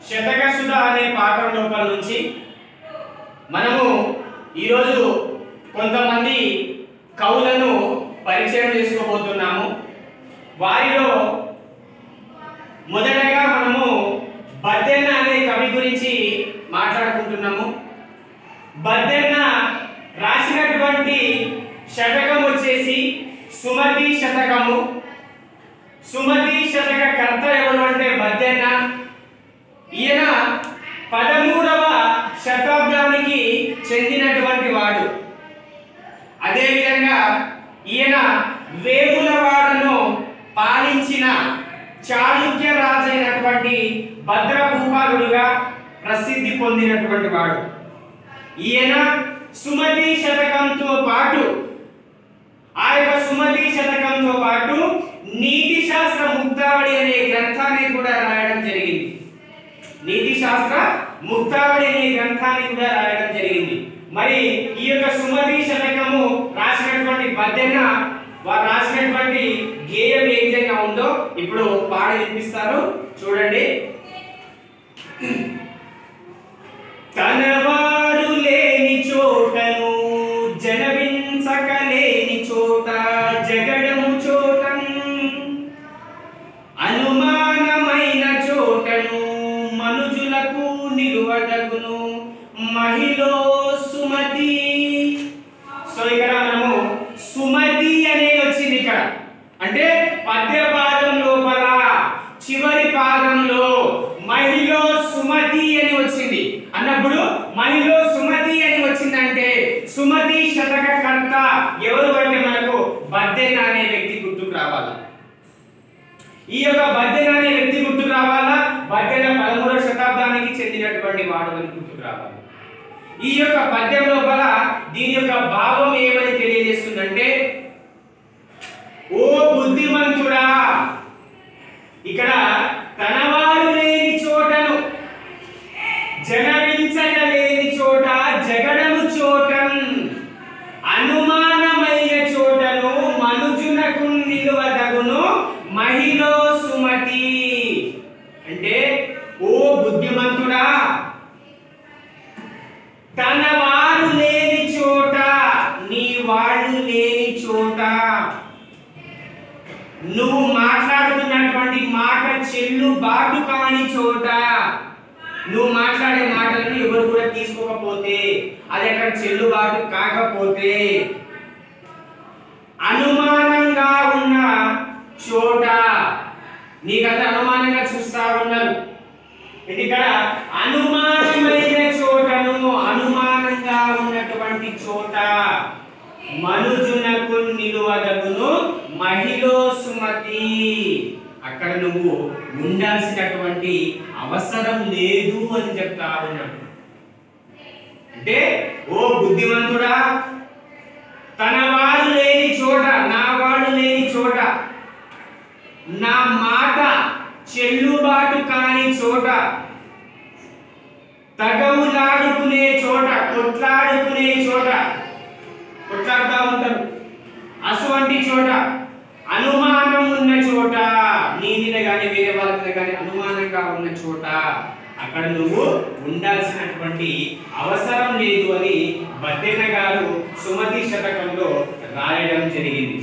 శతకసుధ అనే పాఠం లోపల నుంచి మనము ఈరోజు కొంతమంది కవులను పరిచయం చేసుకోబోతున్నాము. వారిలో మొదటగా మనము బద్దెన్న అనే కవి గురించి మాట్లాడుకుంటున్నాము. బద్దెన్న రాసినటువంటి శతకం వచ్చేసి సుమతి శతకము. సుమతి శతక కర్త ఎవరు అంటే బద్దెన్న. ఈయన 13వ శతాబ్దానికి చెందినటువంటి వాడు. అదేవిధంగా ఈయన వేములవాడను పాలించిన చాళుక్య రాజైనటువంటి భద్రభూపాలుడుగా ప్రసిద్ధి పొందినటువంటి వాడు. ఈయన సుమతి శతకంతో పాటు ఆ యొక్క సుమతి శతకంతో పాటు నీతి శాస్త్ర ముక్తావళి అనే గ్రంథాన్ని కూడా రాయడం జరిగింది. నీతి శాస్త్ర ముక్తావళి అనే గ్రంథాన్ని కూడా రాయడం జరిగింది. మరి ఈ యొక్క సుమతి శతకము రాసినటువంటి బద్దెన్న వారు రాసినటువంటి గేయం ఏ విధంగా ఉందో ఇప్పుడు పాడి వినిపిస్తారు, చూడండి. తనవారు లేని చోటను జనవించకలేని చోట జగడము చోటన్ అనుమానమైన చోటను మనుజులకు నిలువదగును మహిళో సుమతి. సో ఇక్కడ మనము సుమతి అనేది వచ్చింది. ఇక్కడ అంటే పద్య పాదం లోపల చివరి పాదంలో మహిళో సుమతి అని వచ్చింది అన్నప్పుడు మహిళో సుమతి అని వచ్చిందంటే సుమతి శతక కర్త ఎవరు అంటే మనకు బద్దెన్న అనే వ్యక్తి గుర్తుకు రావాలి. ఈ యొక్క బద్దెన్న అనే వ్యక్తి గుర్తుకు రావాలా. బద్దెన్న 13వ శతాబ్దానికి చెందినటువంటి వాడు అని గుర్తుకు రావాలి. ఈ యొక్క పద్యం లోపల దీని యొక్క భావం ఏమని తెలియజేస్తుందంటే, ఓ బుద్ధిమంతుడా, ఇక్కడ తనవారు లేని చోటను జనవించగలేని చోట జగడము చోటన్ అనుమానమైన చోటను మనుజునకు నిలువదగును మహిళో సుమతి. అంటే ఓ బుద్ధిమంతుడా, తన వారు లేని చోట నీ వాళ్ళు లేని చోట నువ్వు మాట్లాడుతున్నటువంటి మాట చెల్లుబాటు కాని చోట నువ్వు మాట్లాడే మాటలను ఎవరు కూడా తీసుకోకపోతే అది అక్కడ చెల్లుబాటు కాకపోతే అనుమానంగా ఉన్న చోట నీకంతా అనుమానంగా చూస్తా ఉన్నారు. ఇక్కడ అనుమానమైన చోటను అనుమానంగా ఉన్నటువంటి చోట మనుజునకు నిలువదగును మహిళో సుమతి. అక్కడ నువ్వు ఉండాల్సినటువంటి అవసరం లేదు అని చెప్తా ఉన్నాడు. అంటే ఓ బుద్ధిమంతుడా, తన వారు లేని చోట నా వాడు లేని చోట నా మాట చెల్లుబాటు కాని చోట తగవులాడుకునే చోట కొట్లాడుకునే చోట కొట్లాడుతూ ఉంటారు అటువంటి చోట అనుమానం ఉన్న చోట నీ మీద కానీ వేరే వాళ్ళ మీద కానీ అనుమానంగా ఉన్న చోట అక్కడ నువ్వు ఉండాల్సినటువంటి అవసరం లేదు అని బద్దెన్న గారు సుమతి శతకంలో రాయడం జరిగింది.